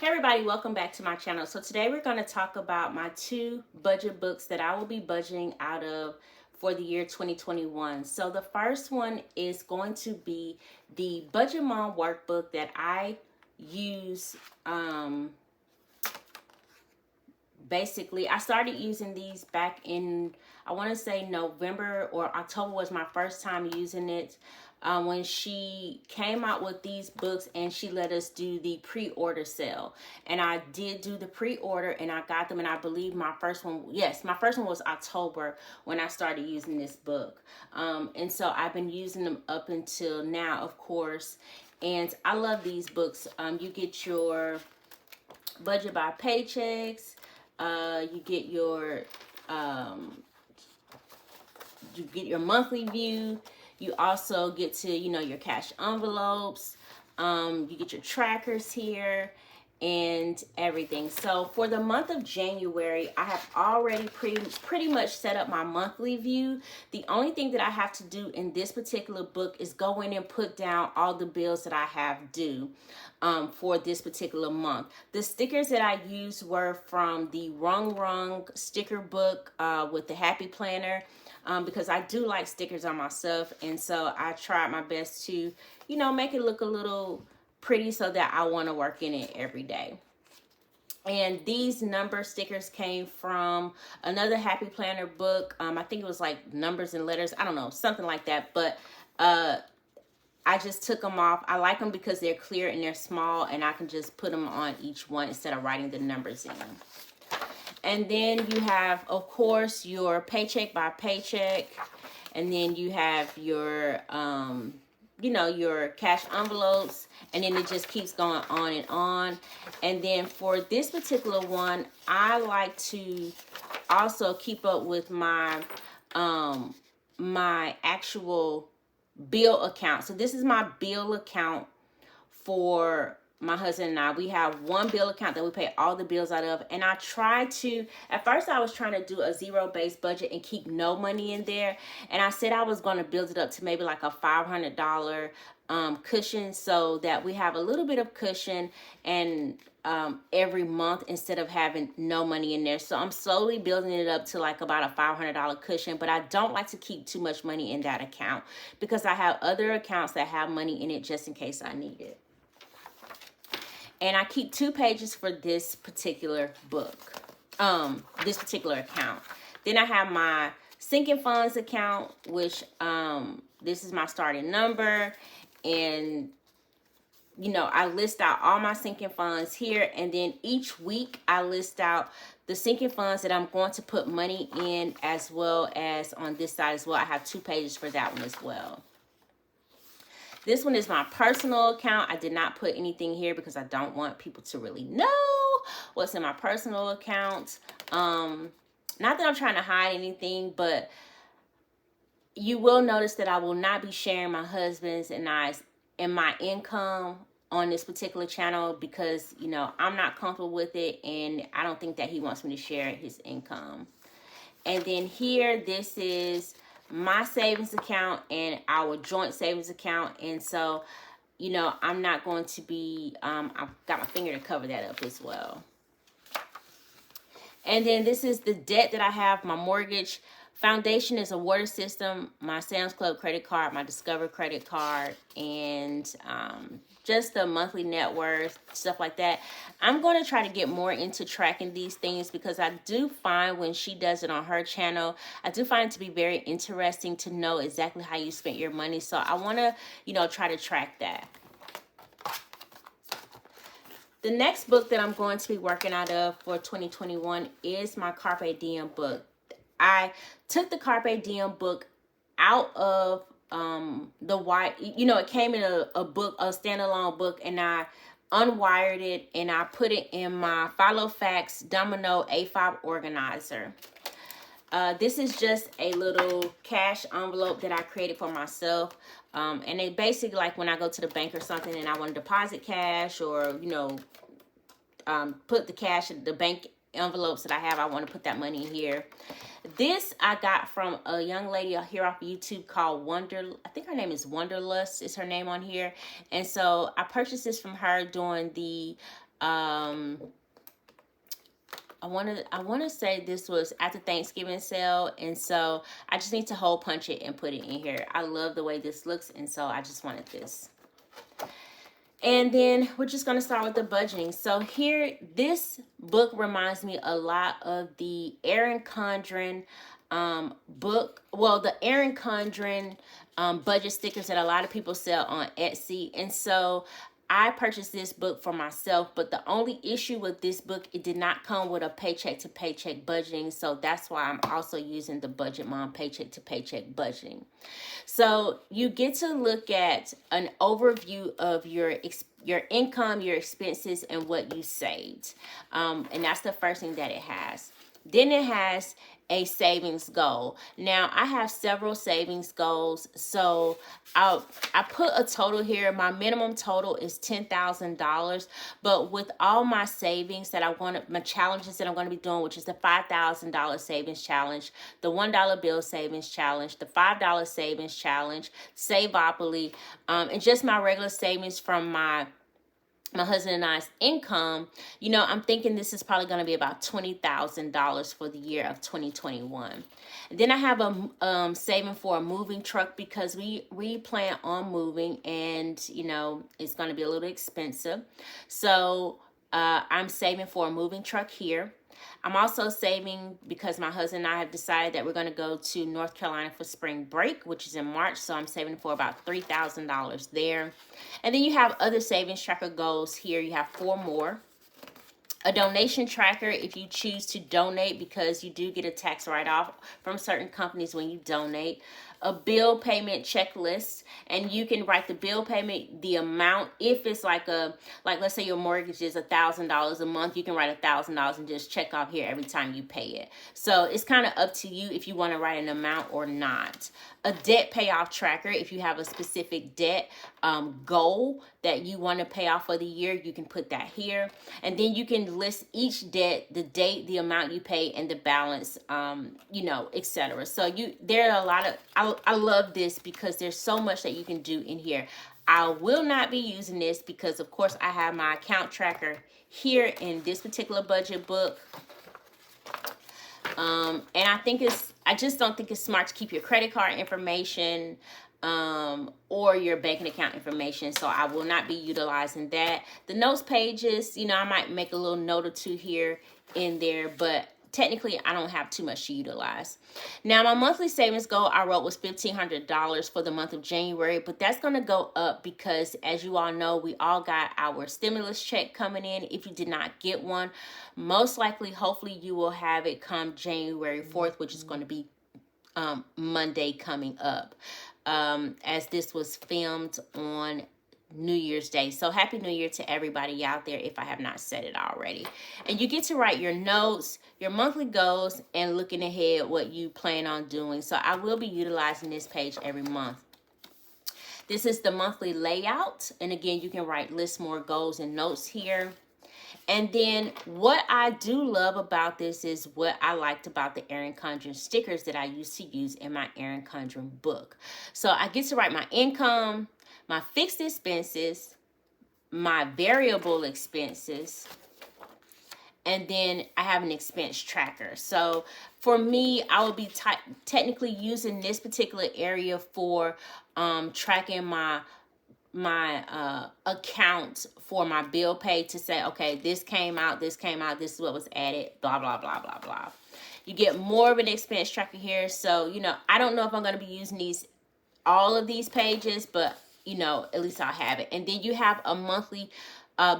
Hey everybody, welcome back to my channel. So today we're going to talk about my 2 budget books that I will be budgeting out of for the year 2021. So the first one is going to be the Budget Mom Workbook that I use. Basically, I started using these back in, I want to say November or October was my first time using it. When she came out with these books and she let us do the pre-order sale, and I did do the pre-order and I got them, and I believe my first one, yes, my first one was October when I started using this book. And so I've been using them up until now, of course, and I love these books. You get your budget by paychecks, you get your monthly view. You also get to, your cash envelopes. You get your trackers here and everything. So for the month of January, I have already pretty much set up my monthly view. The only thing that I have to do in this particular book is go in and put down all the bills that I have due for this particular month. The stickers that I used were from the Wrong sticker book with the Happy Planner. Because I do like stickers on myself, and so I tried my best to, make it look a little pretty so that I want to work in it every day. And these number stickers came from another Happy Planner book. I think it was like Numbers and Letters. I don't know, something like that. But I just took them off. I like them because they're clear and they're small, and I can just put them on each one instead of writing the numbers in. And then you have, of course, your paycheck by paycheck. And then you have your, your cash envelopes. And then it just keeps going on and on. And then for this particular one, I like to also keep up with my, my actual bill account. So this is my bill account for my husband and I. We have one bill account that we pay all the bills out of, and I try to, at first I was trying to do a zero-based budget and keep no money in there, and I said I was going to build it up to maybe like a $500 cushion, so that we have a little bit of cushion and every month instead of having no money in there. So I'm slowly building it up to like about a $500 cushion, but I don't like to keep too much money in that account because I have other accounts that have money in it just in case I need it. And I keep 2 pages for this particular book, this particular account. Then I have my sinking funds account, which this is my starting number. And, I list out all my sinking funds here. And then each week I list out the sinking funds that I'm going to put money in, as well as on this side as well. I have 2 pages for that one as well. This one is my personal account. I did not put anything here because I don't want people to really know what's in my personal account. Not that I'm trying to hide anything, but you will notice that I will not be sharing my husband's and my income on this particular channel because, I'm not comfortable with it, and I don't think that he wants me to share his income. And then here, this is my savings account and our joint savings account. And so, I'm not going to be, I've got my finger to cover that up as well. And then this is the debt that I have, my mortgage. Foundation is a water system, my Sam's Club credit card, my Discover credit card, and just the monthly net worth, stuff like that. I'm going to try to get more into tracking these things because I do find when she does it on her channel, I do find it to be very interesting to know exactly how you spent your money. So I want to, try to track that. The next book that I'm going to be working out of for 2021 is my Carpie Diem book. I took the Carpe Diem book out of the white, it came in a book, a standalone book, and I unwired it and I put it in my Filofax Domino A5 organizer. This is just a little cash envelope that I created for myself. And it basically, like when I go to the bank or something and I want to deposit cash or, put the cash in the bank envelopes that I have, I want to put that money in here. This I got from a young lady here off YouTube called I think her name is Wonderlust is her name on here. And so I purchased this from her during the I want to say this was at the Thanksgiving sale, and so I just need to hole punch it and put it in here. I love the way this looks, and so I just wanted this. And then we're just going to start with the budgeting. So here, this book reminds me a lot of the Erin Condren book. Well, the Erin Condren budget stickers that a lot of people sell on Etsy. And so I purchased this book for myself, but the only issue with this book, it did not come with a paycheck to paycheck budgeting. So that's why I'm also using the Budget Mom paycheck to paycheck budgeting. So you get to look at an overview of your income, your expenses, and what you saved. And that's the first thing that it has. Then it has a savings goal. Now, I have several savings goals. So I put a total here. My minimum total is $10,000. But with all my savings that my challenges that I'm going to be doing, which is the $5,000 savings challenge, the $1 bill savings challenge, the $5 savings challenge, Saveopoly, and just my regular savings from my husband and I's income, I'm thinking this is probably going to be about $20,000 for the year of 2021. And then I have a saving for a moving truck because we plan on moving, and it's going to be a little expensive. So I'm saving for a moving truck here. I'm also saving because my husband and I have decided that we're going to go to North Carolina for spring break, which is in March. So I'm saving for about $3,000 there. And then you have other savings tracker goals here. You have 4 more. A donation tracker if you choose to donate, because you do get a tax write-off from certain companies when you donate. A bill payment checklist, and you can write the bill payment, the amount. If it's like let's say your mortgage is $1,000 a month, you can write $1,000 and just check off here every time you pay it. So it's kind of up to you if you want to write an amount or not. A debt payoff tracker, if you have a specific debt goal that you want to pay off for the year, you can put that here. And then you can list each debt, the date, the amount you pay, and the balance, etc. So there are a lot of, I love this because there's so much that you can do in here. I will not be using this because, of course, I have my account tracker here in this particular budget book. And I just don't think it's smart to keep your credit card information or your banking account information. So I will not be utilizing that. The notes pages, I might make a little note or two here in there, but technically I don't have too much to utilize. Now, my monthly savings goal I wrote was $1,500 for the month of January, but that's going to go up because, as you all know, we all got our stimulus check coming in. If you did not get one, most likely, hopefully, you will have it come January 4th, which is going to be Monday coming up, as this was filmed on New Year's Day. So happy New Year to everybody out there if I have not said it already. And you get to write your notes, your monthly goals, and looking ahead what you plan on doing. So I will be utilizing this page every month. This is the monthly layout. And again, you can write lists, more goals, and notes here. And then what I do love about this is what I liked about the Erin Condren stickers that I used to use in my Erin Condren book. So I get to write my income, my fixed expenses, my variable expenses, and then I have an expense tracker. So for me, I will be technically using this particular area for tracking my account for my bill pay to say, okay, this came out, this is what was added, blah, blah, blah, blah, blah. You get more of an expense tracker here. So, I don't know if I'm going to be using all of these pages, but at least I'll have it. And then you have a monthly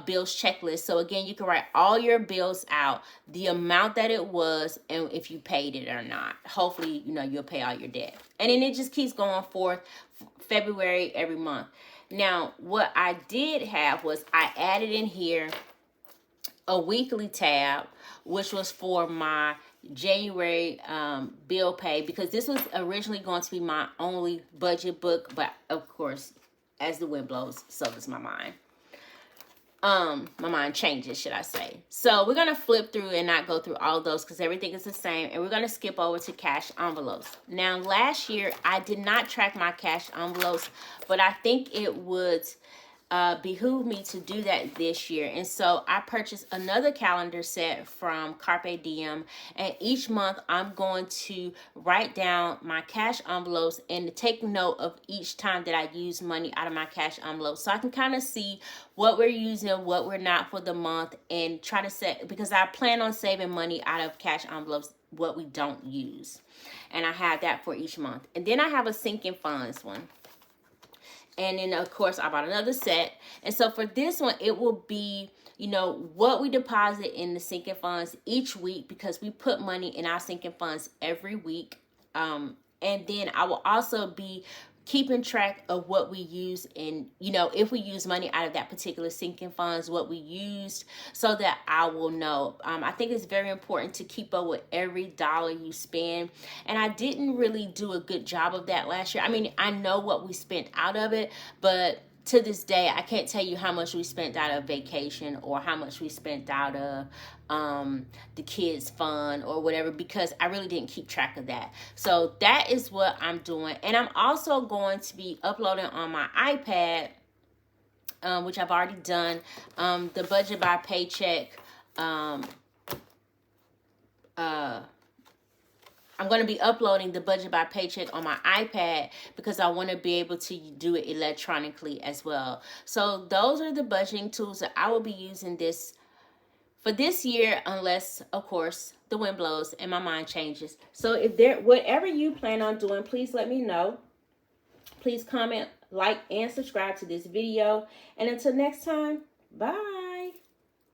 bills checklist. So again, you can write all your bills out, the amount that it was, and if you paid it or not. Hopefully, you'll pay all your debt. And then it just keeps going forth, February every month. Now, what I did have was I added in here a weekly tab, which was for my January bill pay, because this was originally going to be my only budget book, but of course, as the wind blows, so does my mind. My mind changes, should I say. So we're going to flip through and not go through all of those because everything is the same. And we're going to skip over to cash envelopes. Now, last year, I did not track my cash envelopes, but I think it would behooved me to do that this year. And so I purchased another calendar set from Carpie Diem, and each month I'm going to write down my cash envelopes and take note of each time that I use money out of my cash envelope, so I can kind of see what we're using, what we're not for the month, and try to set, because I plan on saving money out of cash envelopes what we don't use. And I have that for each month. And then I have a sinking funds one. And then, of course, I bought another set. And so for this one, it will be, you know, what we deposit in the sinking funds each week, because we put money in our sinking funds every week. And then I will also be keeping track of what we use, and, you know, if we use money out of that particular sinking funds, what we used, so that I will know. I think it's very important to keep up with every dollar you spend, and I didn't really do a good job of that last year. I mean, I know what we spent out of it, but to this day, I can't tell you how much we spent out of vacation, or how much we spent out of the kids' fun or whatever, because I really didn't keep track of that. So that is what I'm doing. And I'm also going to be uploading on my iPad, which I've already done, the Budget by Paycheck. I'm going to be uploading the Budget by Paycheck on my iPad, because I want to be able to do it electronically as well. So those are the budgeting tools that I will be using for this year, unless, of course, the wind blows and my mind changes. So if whatever you plan on doing, please let me know. Please comment, like, and subscribe to this video. And until next time, bye.